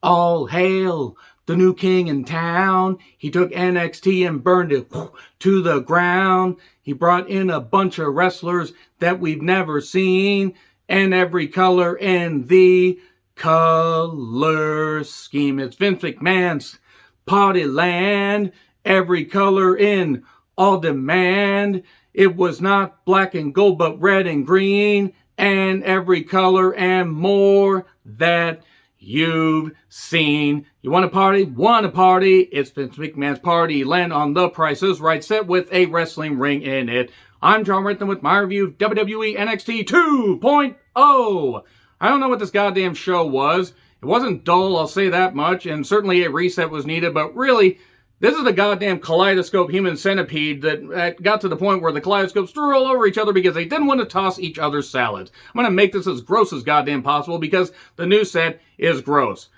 All hail the new king in town. He took NXT and burned it to the ground. He brought in a bunch of wrestlers that we've never seen, and every color in the color scheme. It's Vince McMahon's party land. Every color in all demand. It was not black and gold, but red and green, and every color and more that you've seen. You want a party? Want a party? It's Vince McMahon's party land on the Price is Right set with a wrestling ring in it. I'm John Rant with my review of WWE NXT 2.0. I don't know what this goddamn show was. It wasn't dull, I'll say that much, and certainly a reset was needed, but really, this is the goddamn Kaleidoscope human centipede that got to the point where the Kaleidoscopes threw all over each other because they didn't want to toss each other's salads. I'm going to make this as gross as goddamn possible because the new set is gross.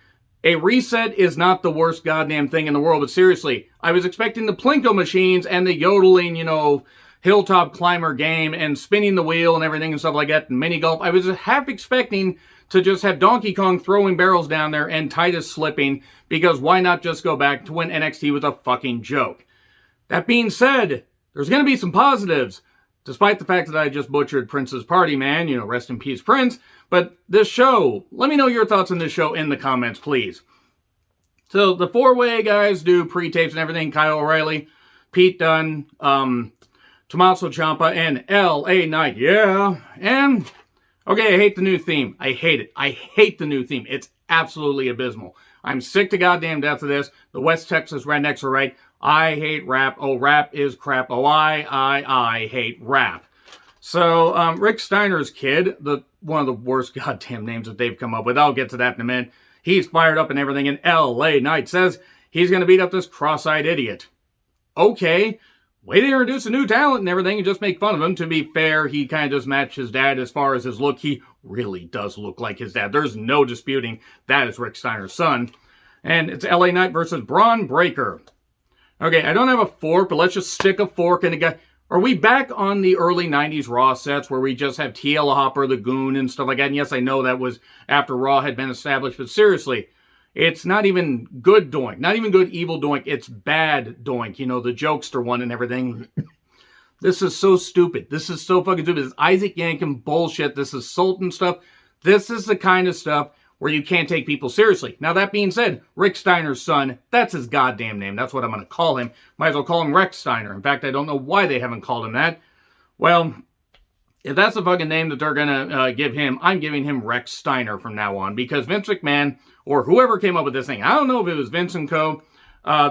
A reset is not the worst goddamn thing in the world, but seriously, I was expecting the Plinko machines and the yodeling, hilltop climber game and spinning the wheel and everything and stuff like that and mini golf. I was half expecting to just have Donkey Kong throwing barrels down there and Titus slipping, because why not just go back to when NXT was a fucking joke? That being said, there's going to be some positives, despite the fact that I just butchered Prince's party, man. Rest in peace, Prince. But this show, let me know your thoughts on this show in the comments, please. So the four-way guys do pre-tapes and everything. Kyle O'Reilly, Pete Dunne, Tommaso Ciampa, and LA Knight. Yeah. And okay, I hate the new theme. I hate it. I hate the new theme. It's absolutely abysmal. I'm sick to goddamn death of this. The West Texas rednecks are right. I hate rap. Oh, rap is crap. Oh, I hate rap. So, Rick Steiner's kid, one of the worst goddamn names that they've come up with. I'll get to that in a minute. He's fired up and everything, and LA Knight says he's going to beat up this cross-eyed idiot. Okay. Way to introduce a new talent and everything and just make fun of him. To be fair, he kind of just matched his dad as far as his look. He really does look like his dad. There's no disputing that is Rick Steiner's son. And it's LA Knight versus Braun Breaker. Okay, I don't have a fork, but let's just stick a fork in a guy. Are we back on the early 90s Raw sets where we just have TL Hopper, the Goon, and stuff like that? And yes, I know that was after Raw had been established, but seriously, it's not even good doink. Not even good evil doink. It's bad doink. The jokester one and everything. This is so stupid. This is so fucking stupid. This is Isaac Yankem bullshit. This is Sultan stuff. This is the kind of stuff where you can't take people seriously. Now, that being said, Rick Steiner's son, that's his goddamn name. That's what I'm going to call him. Might as well call him Rex Steiner. In fact, I don't know why they haven't called him that. Well, if that's the fucking name that they're going to give him, I'm giving him Rex Steiner from now on. Because Vince McMahon, or whoever came up with this thing, I don't know if it was Vince and Co.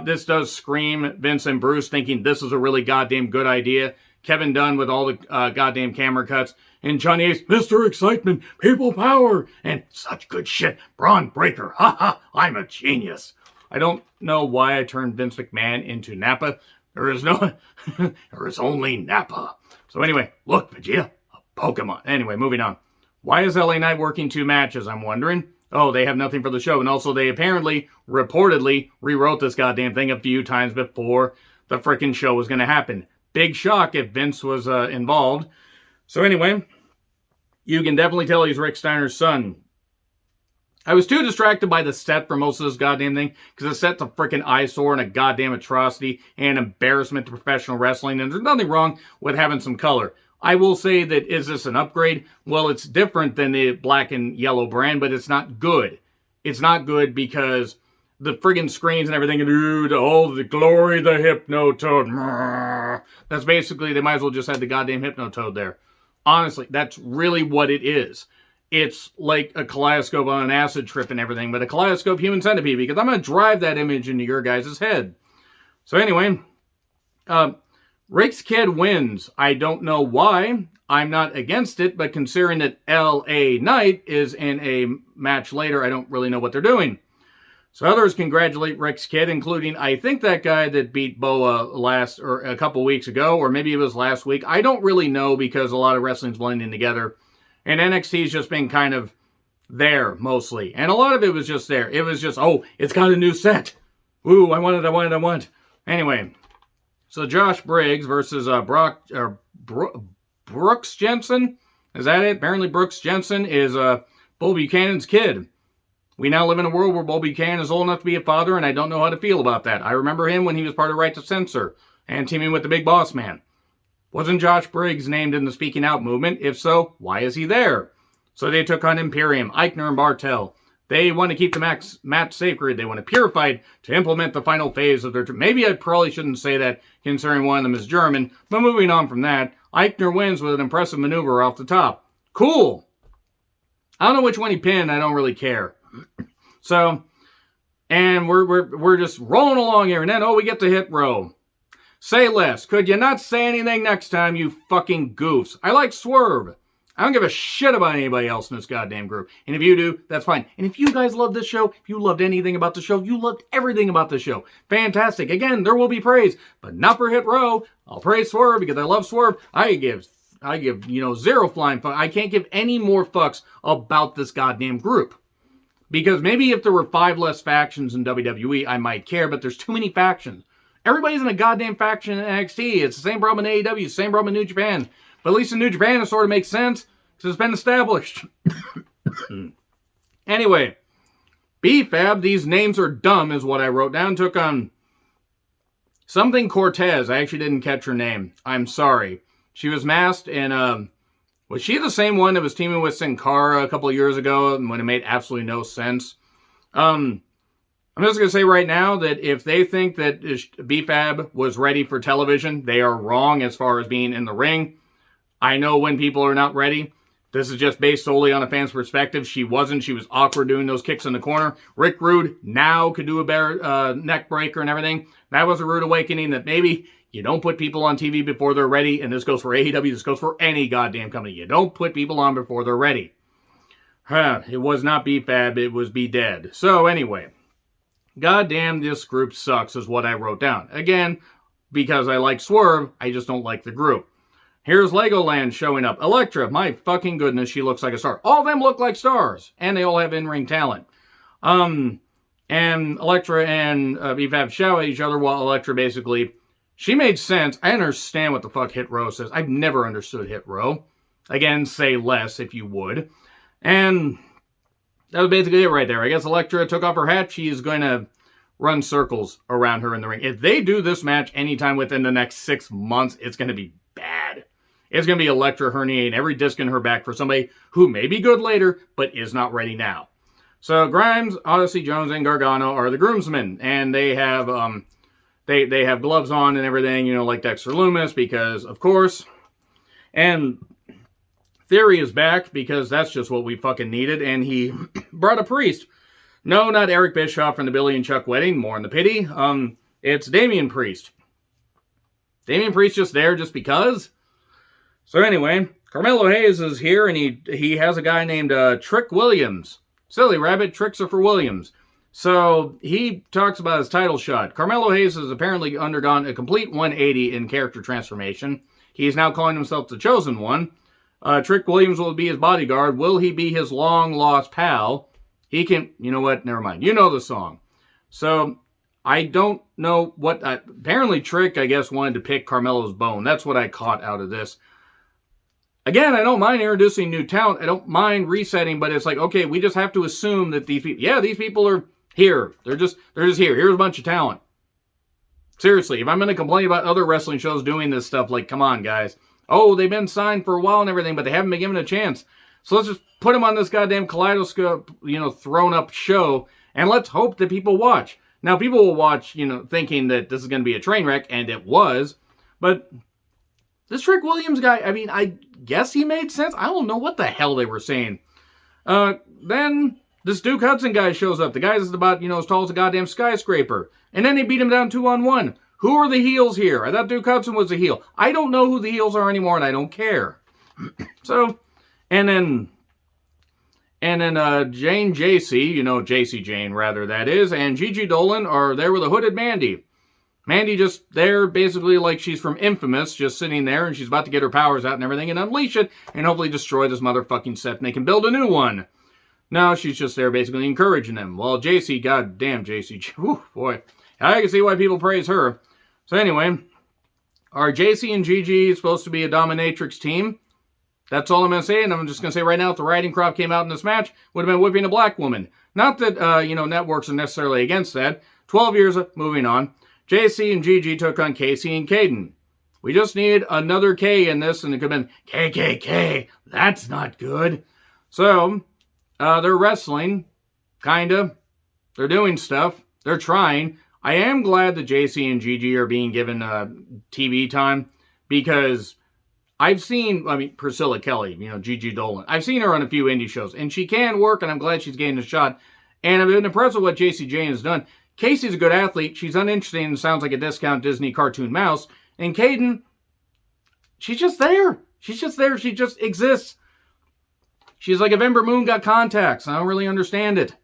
This does scream Vince and Bruce thinking this is a really goddamn good idea. Kevin Dunn with all the goddamn camera cuts. And Johnny Ace, Mr. Excitement, People Power, and such good shit. Braun Breaker, ha, I'm a genius. I don't know why I turned Vince McMahon into Nappa. There is only Nappa. So anyway, look, Vegeta, a Pokemon. Anyway, moving on. Why is LA Knight working two matches, I'm wondering? Oh, they have nothing for the show. And also they apparently, reportedly, rewrote this goddamn thing a few times before the frickin' show was going to happen. Big shock if Vince was involved. So anyway, you can definitely tell he's Rick Steiner's son. I was too distracted by the set for most of this goddamn thing, because the set's a freaking eyesore and a goddamn atrocity and embarrassment to professional wrestling, and there's nothing wrong with having some color. I will say that, is this an upgrade? Well, it's different than the black and yellow brand, but it's not good. It's not good because the friggin' screens and everything, dude, oh, the glory, the Hypnotoad. That's basically, they might as well just have the goddamn Hypnotoad there. Honestly, that's really what it is. It's like a kaleidoscope on an acid trip and everything, but a kaleidoscope human centipede, because I'm going to drive that image into your guys' head. So anyway, Rick's kid wins. I don't know why. I'm not against it, but considering that LA Knight is in a match later, I don't really know what they're doing. So others congratulate Rick's kid, including, I think, that guy that beat Boa a couple weeks ago, or maybe it was last week. I don't really know, because a lot of wrestling's blending together. And NXT's just been kind of there, mostly. And a lot of it was just there. It was just, oh, it's got a new set. Ooh, I want. Anyway, so Josh Briggs versus Brooks Jensen. Is that it? Apparently Brooks Jensen is Bull Buchanan's kid. We now live in a world where Bull Buchanan is old enough to be a father, and I don't know how to feel about that. I remember him when he was part of Right to Censor and teaming with the Big Boss Man. Wasn't Josh Briggs named in the Speaking Out movement? If so, why is he there? So they took on Imperium, Eichner, and Bartel. They want to keep the match sacred. They want to purify it to implement the final phase of their... Maybe I probably shouldn't say that, considering one of them is German. But moving on from that, Eichner wins with an impressive maneuver off the top. Cool. I don't know which one he pinned. I don't really care. So, and we're just rolling along here. And then, we get to Hit Row. Say less. Could you not say anything next time, you fucking goofs? I like Swerve. I don't give a shit about anybody else in this goddamn group. And if you do, that's fine. And if you guys love this show, if you loved anything about the show, if you loved everything about the show, fantastic. Again, there will be praise, but not for Hit Row. I'll praise Swerve because I love Swerve. I give zero flying fuck. I can't give any more fucks about this goddamn group. Because maybe if there were 5 less factions in WWE, I might care, but there's too many factions. Everybody's in a goddamn faction in NXT. It's the same problem in AEW, the same problem in New Japan. But at least in New Japan, it sort of makes sense because it's been established. Anyway, BFAB, these names are dumb, is what I wrote down. Took on something Cortez. I actually didn't catch her name. I'm sorry. She was masked, and was she the same one that was teaming with Sin Cara a couple of years ago when it made absolutely no sense? I'm just going to say right now that if they think that BFAB was ready for television, they are wrong as far as being in the ring. I know when people are not ready. This is just based solely on a fan's perspective. She wasn't. She was awkward doing those kicks in the corner. Rick Rude now could do a bear neck breaker and everything. That was a rude awakening that maybe you don't put people on TV before they're ready. And this goes for AEW. This goes for any goddamn company. You don't put people on before they're ready. It was not BFAB. It was Be Dead. So anyway, goddamn, this group sucks is what I wrote down. Again, because I like Swerve, I just don't like the group. Here's Legoland showing up. Elektra, my fucking goodness, she looks like a star. All of them look like stars, and they all have in-ring talent. And Elektra and BFAB shout at each other while Elektra basically... She made sense. I understand what the fuck Hit Row says. I've never understood Hit Row. Again, say less if you would. And that was basically it right there. I guess Elektra took off her hat. She is going to run circles around her in the ring. If they do this match anytime within the next 6 months, it's going to be bad. It's going to be Elektra herniating every disc in her back for somebody who may be good later, but is not ready now. So Grimes, Odyssey Jones, and Gargano are the groomsmen, and they have they have gloves on and everything, like Dexter Lumis, because of course. And Theory is back because that's just what we fucking needed, and he brought a priest. No, not Eric Bischoff from the Billy and Chuck wedding. More in the pity. It's Damian Priest. Damian Priest just there just because. So anyway, Carmelo Hayes is here, and he has a guy named Trick Williams. Silly rabbit, tricks are for Williams. So he talks about his title shot. Carmelo Hayes has apparently undergone a complete 180 in character transformation. He is now calling himself the Chosen One. Trick Williams will be his bodyguard. Will he be his long-lost pal? He can... You know what? Never mind. You know the song. So I don't know what... apparently Trick, I guess, wanted to pick Carmelo's bone. That's what I caught out of this. Again, I don't mind introducing new talent. I don't mind resetting, but it's like, okay, we just have to assume that these people... Yeah, these people are here. They're just here. Here's a bunch of talent. Seriously, if I'm going to complain about other wrestling shows doing this stuff, like, come on, guys. Oh, they've been signed for a while and everything, but they haven't been given a chance. So let's just put them on this goddamn Kaleidoscope, thrown up show, and let's hope that people watch. Now, people will watch, thinking that this is going to be a train wreck, and it was. But this Trick Williams guy, I mean, I guess he made sense. I don't know what the hell they were saying. Then this Duke Hudson guy shows up. The guy's about, as tall as a goddamn skyscraper. And then they beat him down 2-on-1. Who are the heels here? I thought Duke Hudson was the heel. I don't know who the heels are anymore, and I don't care. So, and then Jane JC, JC Jane, rather, that is, and Gigi Dolan are there with a hooded Mandy. Mandy just there, basically like she's from Infamous, just sitting there, and she's about to get her powers out and everything, and unleash it, and hopefully destroy this motherfucking set, and they can build a new one. No, she's just there basically encouraging them. Well, JC, goddamn JC, whew, boy, I can see why people praise her. So anyway, are JC and Gigi supposed to be a dominatrix team? That's all I'm going to say, and I'm just going to say right now, if the riding crop came out in this match, would have been whipping a black woman. Not that, networks are necessarily against that. 12 years, moving on. JC and Gigi took on Casey and Caden. We just need another K in this, and it could have been KKK. That's not good. So, they're wrestling, kinda. They're doing stuff. They're trying. I am glad that JC and Gigi are being given TV time, because I've seen, Priscilla Kelly, Gigi Dolan. I've seen her on a few indie shows, and she can work, and I'm glad she's getting a shot. And I've been impressed with what JC Jane has done. Casey's a good athlete. She's uninteresting and sounds like a discount Disney cartoon mouse. And Caden, she's just there. She's just there. She just exists. She's like if Ember Moon got contacts. I don't really understand it.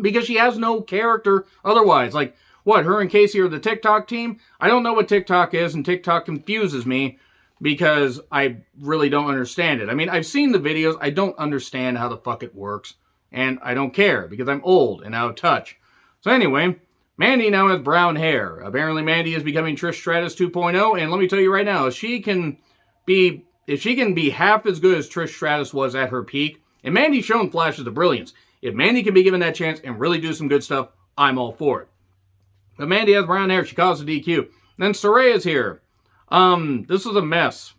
Because she has no character otherwise. Like, what, her and Casey are the TikTok team? I don't know what TikTok is, and TikTok confuses me because I really don't understand it. I've seen the videos. I don't understand how the fuck it works. And I don't care because I'm old and out of touch. So anyway, Mandy now has brown hair. Apparently Mandy is becoming Trish Stratus 2.0, and let me tell you right now, if she can be half as good as Trish Stratus was at her peak, and Mandy's shown flashes of brilliance. If Mandy can be given that chance and really do some good stuff, I'm all for it. But Mandy has brown hair. She caused a DQ. Then Saraya's here. This was a mess.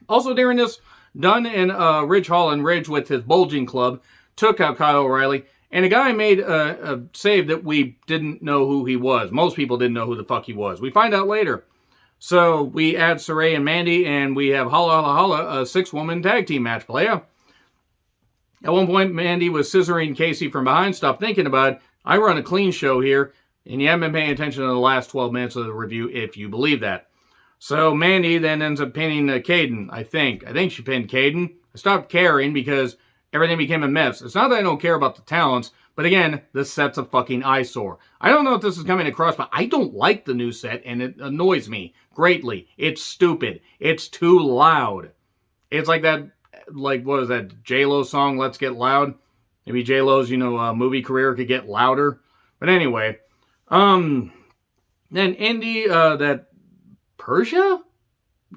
Also during this, Dunn and Ridge Holland, Ridge with his bulging club, took out Kyle O'Reilly. And a guy made a save that we didn't know who he was. Most people didn't know who the fuck he was. We find out later. So we add Saraya and Mandy, and we have Holla Holla Holla, a 6-woman tag team match playa. At one point, Mandy was scissoring Casey from behind. Stop thinking about it. I run a clean show here, and you haven't been paying attention to the last 12 minutes of the review if you believe that. So Mandy then ends up pinning Caden, I think. I think she pinned Caden. I stopped caring because everything became a mess. It's not that I don't care about the talents, but again, this set's a fucking eyesore. I don't know if this is coming across, but I don't like the new set, and it annoys me greatly. It's stupid. It's too loud. It's like that, what was that, J-Lo song, Let's Get Loud? Maybe J-Lo's, movie career could get louder. But anyway, then Indy, that Persia?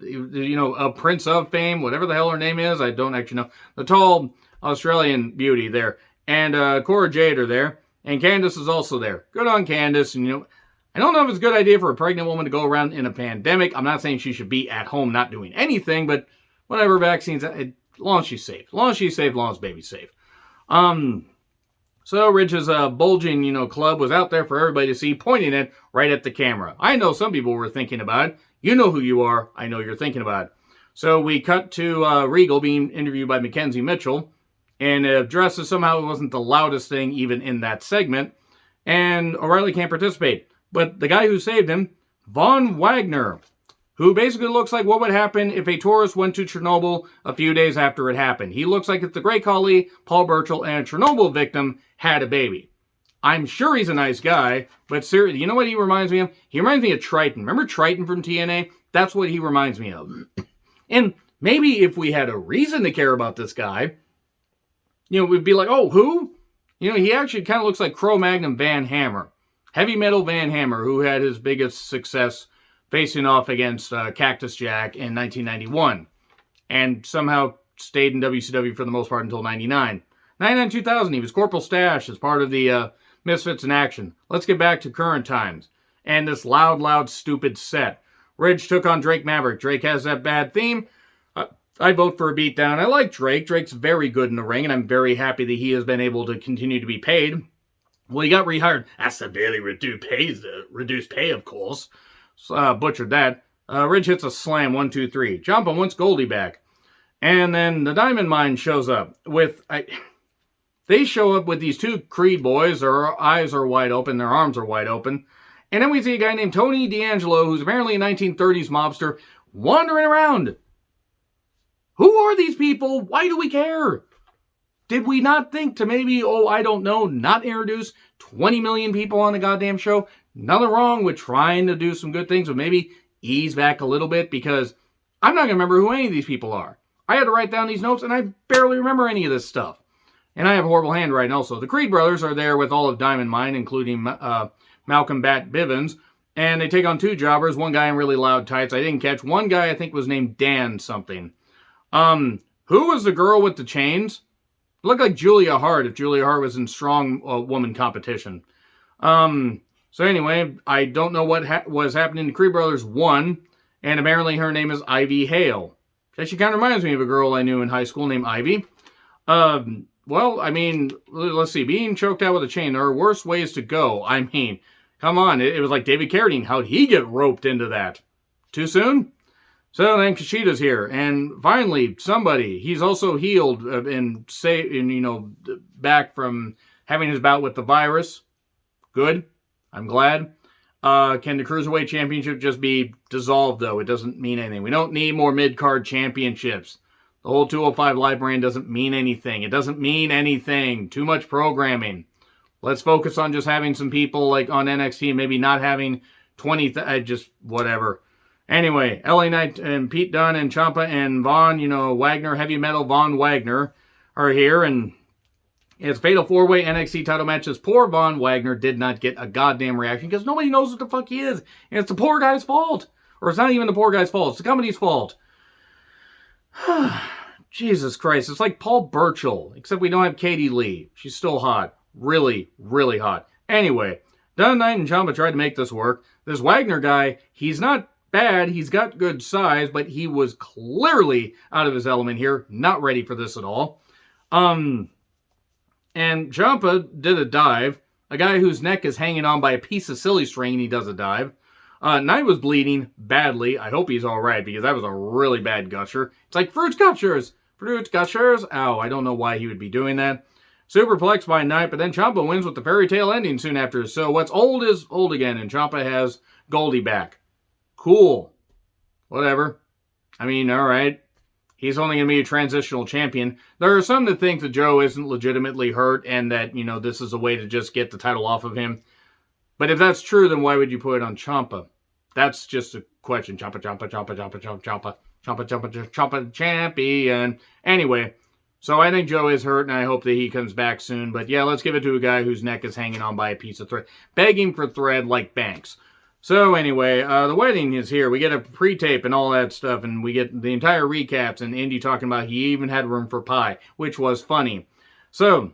A Prince of Fame, whatever the hell her name is, I don't actually know. The tall Australian beauty there. And Cora Jade are there. And Candice is also there. Good on Candice. And, I don't know if it's a good idea for a pregnant woman to go around in a pandemic. I'm not saying she should be at home not doing anything, but whatever, vaccines, as long as she's safe. As long as she's safe, as long as baby's safe. So Ridge's bulging, club was out there for everybody to see, pointing it right at the camera. I know some people were thinking about it. You know who you are. I know you're thinking about it. So we cut to Regal being interviewed by Mackenzie Mitchell. And dresses somehow it wasn't the loudest thing even in that segment. And O'Reilly can't participate. But the guy who saved him, Von Wagner, who basically looks like what would happen if a tourist went to Chernobyl a few days after it happened. He looks like if the Great Khali, Paul Burchill, and a Chernobyl victim had a baby. I'm sure he's a nice guy, but seriously, you know what he reminds me of? He reminds me of Triton. Remember Triton from TNA? That's what he reminds me of. And maybe if we had a reason to care about this guy, we'd be like, oh, who? He actually kind of looks like Cro-Magnon Van Hammer. Heavy Metal Van Hammer, who had his biggest success facing off against Cactus Jack in 1991. And somehow stayed in WCW for the most part until 99. 99-2000, he was Corporal Stash as part of the Misfits in Action. Let's get back to current times. And this loud, stupid set. Ridge took on Drake Maverick. Drake has that bad theme. I vote for a beatdown. I like Drake. Drake's very good in the ring, and I'm very happy that he has been able to continue to be paid. Well, he got rehired. That's severely reduced pay, of course. Butchered that. Ridge hits a slam, 1, 2, 3. Ciampa wants Goldie back. And then the Diamond Mine shows up with... They show up with these two Creed boys. Their eyes are wide open. Their arms are wide open. And then we see a guy named Tony D'Angelo, who's apparently a 1930s mobster, wandering around. Who are these people? Why do we care? Did we not think to maybe, I don't know, not introduce 20 million people on the goddamn show? Nothing wrong with trying to do some good things, but maybe ease back a little bit, because I'm not going to remember who any of these people are. I had to write down these notes, and I barely remember any of this stuff. And I have horrible handwriting also. The Creed brothers are there with all of Diamond Mine, including Malcolm Bat Bivens. And they take on two jobbers, one guy in really loud tights. I didn't catch. One guy I think was named Dan something. Who was the girl with the chains? looked like Julia Hart if Julia Hart was in strong woman competition. So anyway, I don't know what was happening to Creed Brothers 1, and apparently her name is Ivy Hale. She kind of reminds me of a girl I knew in high school named Ivy. Well, I mean, let's see, being choked out with a chain, there are worse ways to go. I mean, come on, it was like David Carradine. How'd he get roped into that? Too soon? So then Kushita's here, and finally, somebody, he's also healed and back from having his bout with the virus. Good. I'm glad. Can the Cruiserweight Championship just be dissolved, though? It doesn't mean anything. We don't need more mid-card championships. The whole 205 Live brand doesn't mean anything. It doesn't mean anything. Too much programming. Let's focus on just having some people like on NXT and maybe not having 20, just whatever. Anyway, LA Knight and Pete Dunne and Ciampa and Von, Wagner, Heavy Metal Von Wagner are here, and it's Fatal 4-Way NXT title matches. Poor Von Wagner did not get a goddamn reaction because nobody knows what the fuck he is. And it's the poor guy's fault. Or it's not even the poor guy's fault. It's the company's fault. Jesus Christ. It's like Paul Burchill. Except we don't have Katie Lee. She's still hot. Really, really hot. Anyway, Dunne, Knight, and Ciampa tried to make this work. This Wagner guy, he's not bad. He's got good size. But he was clearly out of his element here. Not ready for this at all. And Ciampa did a dive. A guy whose neck is hanging on by a piece of silly string, and he does a dive. Knight was bleeding badly. I hope he's all right, because that was a really bad gusher. It's like, fruit gushers! Fruit gushers! Ow, I don't know why he would be doing that. Superplex by Knight, but then Ciampa wins with the fairy tale ending soon after. So what's old is old again, and Ciampa has Goldie back. Cool. Whatever. I mean, all right. He's only going to be a transitional champion. There are some that think that Joe isn't legitimately hurt and that, this is a way to just get the title off of him. But if that's true, then why would you put it on Ciampa? That's just a question. Ciampa champion. Anyway, so I think Joe is hurt and I hope that he comes back soon. But yeah, let's give it to a guy whose neck is hanging on by a piece of thread. Begging for thread like Banks. So anyway, the wedding is here. We get a pre-tape and all that stuff, and we get the entire recaps, and Indy talking about he even had room for pie, which was funny. So,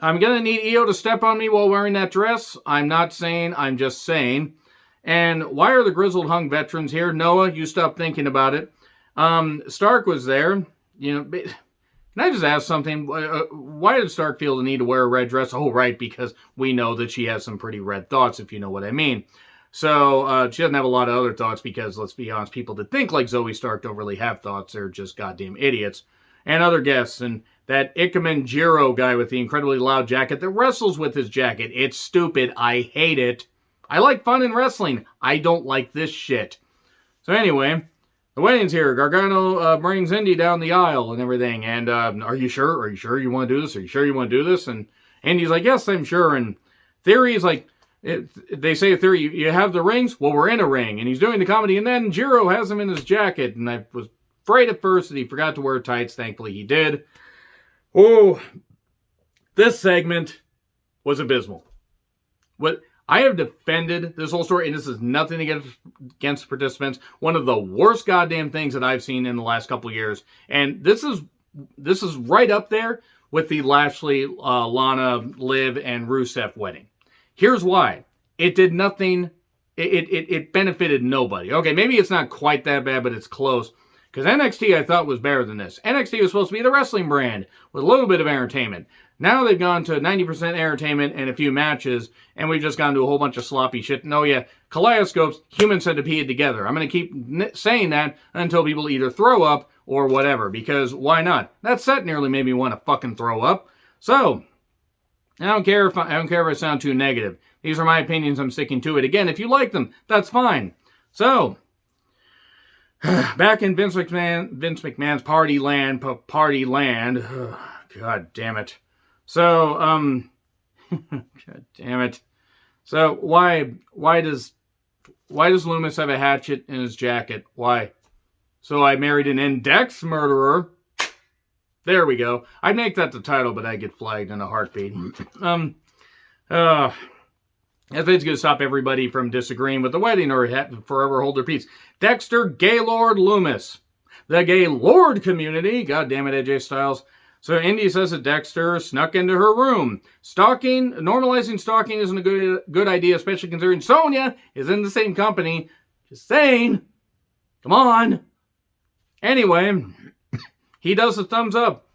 I'm going to need Io to step on me while wearing that dress. I'm not saying, I'm just saying. And why are the grizzled hung veterans here? Noah, you stop thinking about it. Stark was there. Can I just ask something? Why did Stark feel the need to wear a red dress? Oh, right, because we know that she has some pretty red thoughts, if you know what I mean. So, she doesn't have a lot of other thoughts because, let's be honest, people that think like Zoe Stark don't really have thoughts. They're just goddamn idiots. And other guests, and that Ikemen Jiro guy with the incredibly loud jacket that wrestles with his jacket. It's stupid. I hate it. I like fun in wrestling. I don't like this shit. So anyway, the wedding's here. Gargano brings Indy down the aisle and everything. And are you sure? Are you sure you want to do this? Are you sure you want to do this? And Indy's like, yes, I'm sure. And Theory is like, they say Theory, you have the rings? Well, we're in a ring. And he's doing the comedy. And then Jiro has him in his jacket. And I was afraid at first that he forgot to wear tights. Thankfully, he did. Oh, this segment was abysmal. What I have defended this whole story, and this is nothing against participants, one of the worst goddamn things that I've seen in the last couple of years. And this is right up there with the Lashley, Lana, Liv, and Rusev wedding. Here's why. It did nothing. It benefited nobody. Okay, maybe it's not quite that bad, but it's close. Because NXT, I thought, was better than this. NXT was supposed to be the wrestling brand with a little bit of entertainment. Now they've gone to 90% entertainment and a few matches, and we've just gone to a whole bunch of sloppy shit. No, yeah, Kaleidoscopes, human centipede together. I'm going to keep saying that until people either throw up or whatever, because why not? That set nearly made me want to fucking throw up. So, I don't care if I sound too negative. These are my opinions. I'm sticking to it. Again, if you like them, that's fine. So, back in Vince McMahon's party land. God damn it. So, God damn it. So, why does Loomis have a hatchet in his jacket? Why? So I married an index murderer. There we go. I'd make that the title, but I'd get flagged in a heartbeat. I think it's going to stop everybody from disagreeing with the wedding or forever hold their peace. Dexter Gaylord Loomis. The Gaylord community. God damn it, AJ Styles. So Indy says that Dexter snuck into her room. Normalizing stalking isn't a good idea, especially considering Sonya is in the same company. Just saying. Come on. Anyway, he does the thumbs up.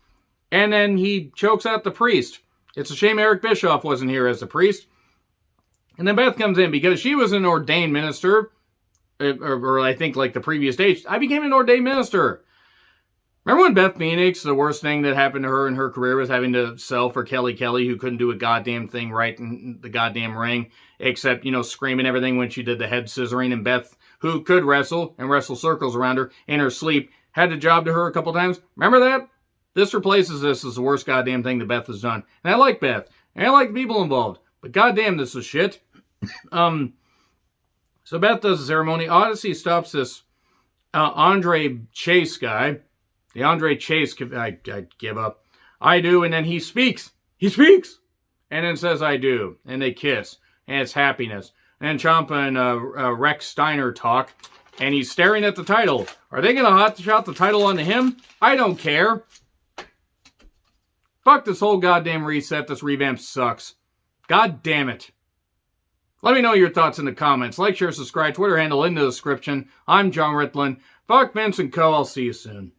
And then he chokes out the priest. It's a shame Eric Bischoff wasn't here as the priest. And then Beth comes in because she was an ordained minister. Or I think like the previous day, I became an ordained minister. Remember when Beth Phoenix, the worst thing that happened to her in her career was having to sell for Kelly, who couldn't do a goddamn thing right in the goddamn ring, except, screaming everything when she did the head scissoring, and Beth, who could wrestle and wrestle circles around her in her sleep, had to job to her a couple times. Remember that? This replaces this as the worst goddamn thing that Beth has done. And I like Beth. And I like the people involved. But goddamn, this is shit. So Beth does the ceremony. Odyssey stops this Andre Chase guy. The Andre Chase, I give up. I do, and then he speaks. He speaks! And then says, I do. And they kiss. And it's happiness. And then Ciampa and Rex Steiner talk. And he's staring at the title. Are they going to hot shot the title onto him? I don't care. Fuck this whole goddamn reset. This revamp sucks. God damn it. Let me know your thoughts in the comments. Like, share, subscribe. Twitter handle in the description. I'm John Ritlin. Fuck Vince and Co. I'll see you soon.